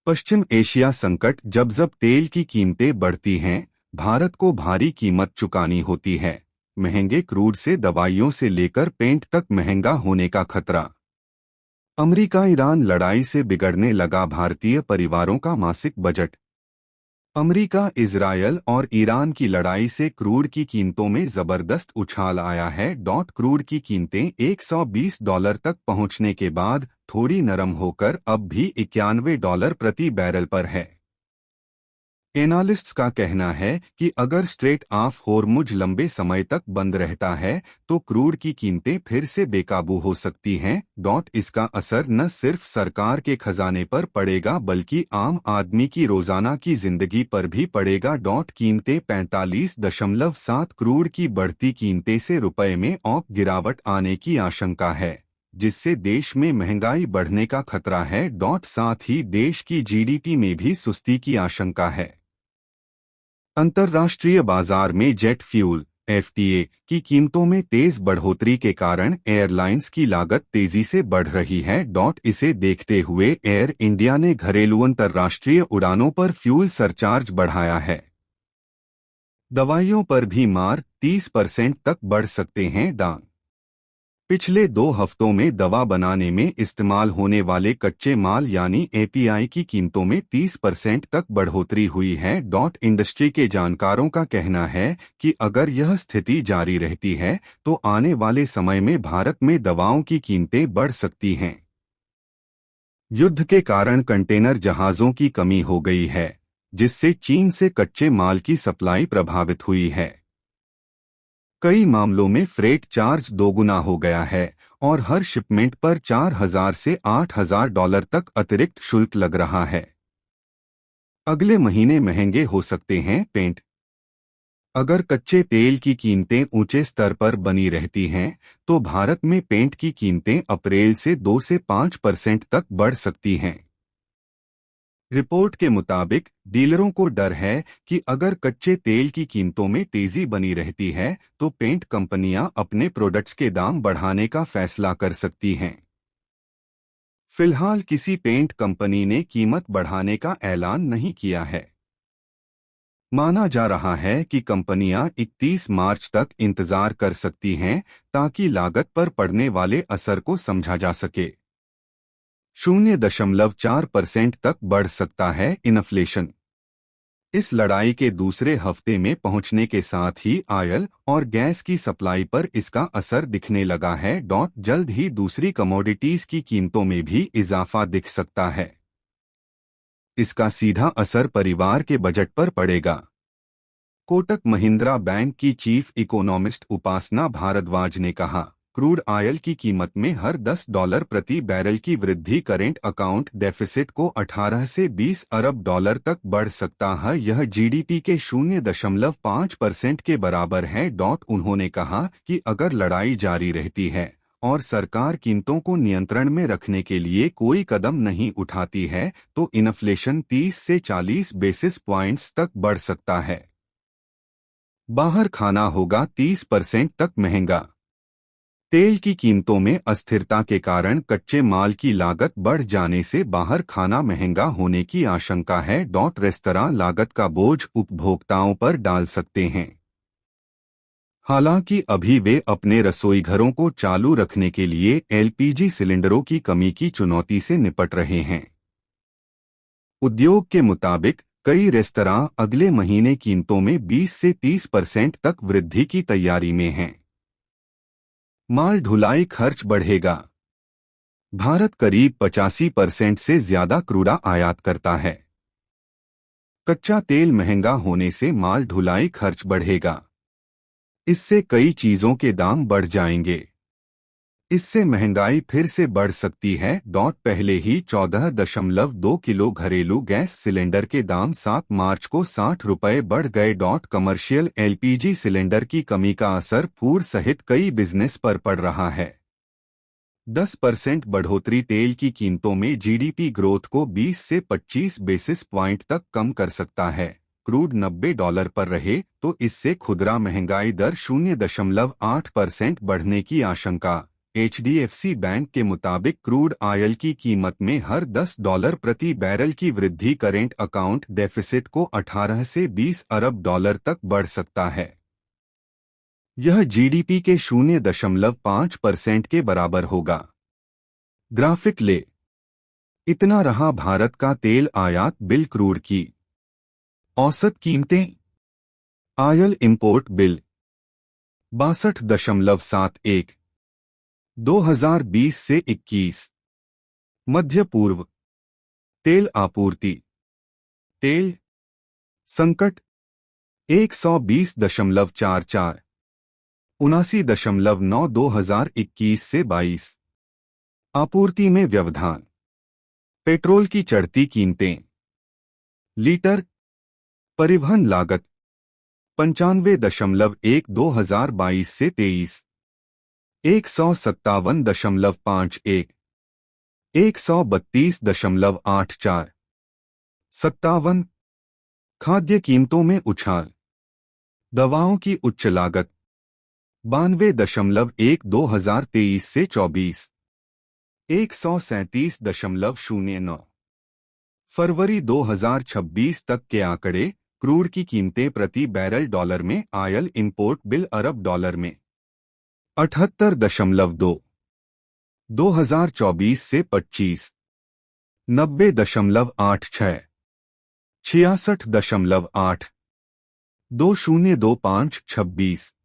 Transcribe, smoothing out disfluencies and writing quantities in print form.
पश्चिम Asia संकट। जब जब तेल की कीमतें बढ़ती हैं, भारत को भारी कीमत चुकानी होती है। महंगे क्रूड से दवाइयों से लेकर पेंट तक महंगा होने का खतरा। अमेरिका ईरान लड़ाई से बिगड़ने लगा भारतीय परिवारों का मासिक बजट। अमेरिका, इजरायल और ईरान की लड़ाई से क्रूड की कीमतों में जबरदस्त उछाल आया है। क्रूड की कीमतें $120 तक पहुंचने के बाद थोड़ी नरम होकर अब भी $91 प्रति बैरल पर है। एनालिस्ट्स का कहना है कि अगर स्ट्रेट ऑफ होर्मुज लंबे समय तक बंद रहता है तो क्रूड की कीमतें फिर से बेकाबू हो सकती हैं। इसका असर न सिर्फ सरकार के खजाने पर पड़ेगा बल्कि आम आदमी की रोजाना की जिंदगी पर भी पड़ेगा। कीमतें 45.7 क्रूड की बढ़ती कीमतें से रुपए में और गिरावट आने की आशंका है, जिससे देश में महंगाई बढ़ने का खतरा है। साथ ही देश की जीडीपी में भी सुस्ती की आशंका है। अंतर्राष्ट्रीय बाजार में जेट फ्यूल (एफटीए) की कीमतों में तेज बढ़ोतरी के कारण एयरलाइंस की लागत तेजी से बढ़ रही है। इसे देखते हुए एयर इंडिया ने घरेलू अंतर्राष्ट्रीय उड़ानों पर फ्यूल सरचार्ज बढ़ाया है। दवाइयों पर भी मार, 30% तक बढ़ सकते हैं दाम। पिछले 2 हफ्तों में दवा बनाने में इस्तेमाल होने वाले कच्चे माल यानी एपीआई की कीमतों में 30% तक बढ़ोतरी हुई है। इंडस्ट्री के जानकारों का कहना है कि अगर यह स्थिति जारी रहती है तो आने वाले समय में भारत में दवाओं की कीमतें बढ़ सकती हैं। युद्ध के कारण कंटेनर जहाजों की कमी हो गई है, जिससे चीन से कच्चे माल की सप्लाई प्रभावित हुई है। कई मामलों में फ्रेट चार्ज दोगुना हो गया है और हर शिपमेंट पर $4,000 से $8,000 तक अतिरिक्त शुल्क लग रहा है। अगले महीने महंगे हो सकते हैं पेंट। अगर कच्चे तेल की कीमतें ऊंचे स्तर पर बनी रहती हैं, तो भारत में पेंट की कीमतें अप्रैल से 2 से 5% तक बढ़ सकती हैं। रिपोर्ट के मुताबिक डीलरों को डर है कि अगर कच्चे तेल की कीमतों में तेजी बनी रहती है तो पेंट कंपनियां अपने प्रोडक्ट्स के दाम बढ़ाने का फैसला कर सकती हैं। फिलहाल किसी पेंट कंपनी ने कीमत बढ़ाने का ऐलान नहीं किया है। माना जा रहा है कि कंपनियां 31 मार्च तक इंतजार कर सकती हैं ताकि लागत पर पड़ने वाले असर को समझा जा सके। 0.4% तक बढ़ सकता है इन्फ्लेशन। इस लड़ाई के दूसरे हफ्ते में पहुंचने के साथ ही ऑयल और गैस की सप्लाई पर इसका असर दिखने लगा है। जल्द ही दूसरी कमोडिटीज की कीमतों में भी इजाफा दिख सकता है। इसका सीधा असर परिवार के बजट पर पड़ेगा। कोटक महिंद्रा बैंक की चीफ इकोनॉमिस्ट उपासना भारद्वाज ने कहा, क्रूड ऑयल की कीमत में हर $10 प्रति बैरल की वृद्धि करेंट अकाउंट डेफिसिट को 18 से $20 अरब तक बढ़ सकता है। यह जीडीपी के 0.5% के बराबर है। उन्होंने कहा कि अगर लड़ाई जारी रहती है और सरकार कीमतों को नियंत्रण में रखने के लिए कोई कदम नहीं उठाती है तो इन्फ्लेशन 30 से 40 बेसिस पॉइंट्स तक बढ़ सकता है। बाहर खाना होगा 30% तक महंगा। तेल की कीमतों में अस्थिरता के कारण कच्चे माल की लागत बढ़ जाने से बाहर खाना महंगा होने की आशंका है। रेस्तरां लागत का बोझ उपभोक्ताओं पर डाल सकते हैं। हालांकि अभी वे अपने रसोईघरों को चालू रखने के लिए एलपीजी सिलेंडरों की कमी की चुनौती से निपट रहे हैं। उद्योग के मुताबिक कई रेस्तरां अगले महीने कीमतों में 20 से 30% तक वृद्धि की तैयारी में हैं। माल ढुलाई खर्च बढ़ेगा। भारत करीब 85% से ज्यादा क्रूड आयात करता है। कच्चा तेल महंगा होने से माल ढुलाई खर्च बढ़ेगा। इससे कई चीजों के दाम बढ़ जाएंगे। इससे महंगाई फिर से बढ़ सकती है। पहले ही 14.2 किलो घरेलू गैस सिलेंडर के दाम 7 मार्च को ₹60 बढ़ गए। कमर्शियल एलपीजी सिलेंडर की कमी का असर फूड सहित कई बिजनेस पर पड़ रहा है। 10% बढ़ोतरी तेल की कीमतों में जीडीपी ग्रोथ को 20 से 25 बेसिस पॉइंट तक कम कर सकता है। क्रूड $90 पर रहे तो इससे खुदरा महंगाई दर 0.8% बढ़ने की आशंका। एचडीएफसी बैंक के मुताबिक क्रूड ऑयल की कीमत में हर $10 प्रति बैरल की वृद्धि करेंट अकाउंट डेफिसिट को 18 से 20 अरब डॉलर तक बढ़ सकता है। यह जीडीपी के 0.5% के बराबर होगा। ग्राफिक ले। इतना रहा भारत का तेल आयात बिल क्रूड की औसत कीमतें। ऑयल इंपोर्ट बिल 62.71 2020 से 21। मध्य पूर्व तेल आपूर्ति। तेल संकट 120.44 79.9 2021 से 22। आपूर्ति में व्यवधान। पेट्रोल की चढ़ती कीमतें। लीटर परिवहन लागत 95.1 2022 से 23। 157.51 132.84 57। खाद्य कीमतों में उछाल। दवाओं की उच्च लागत 92.1 2023 से 24। 137.09। फरवरी 2026 तक के आंकड़े। क्रूड की कीमतें प्रति बैरल डॉलर में। ऑयल इंपोर्ट बिल अरब डॉलर में 78.2 2024 से 25। 90.86 66.8 2025 26।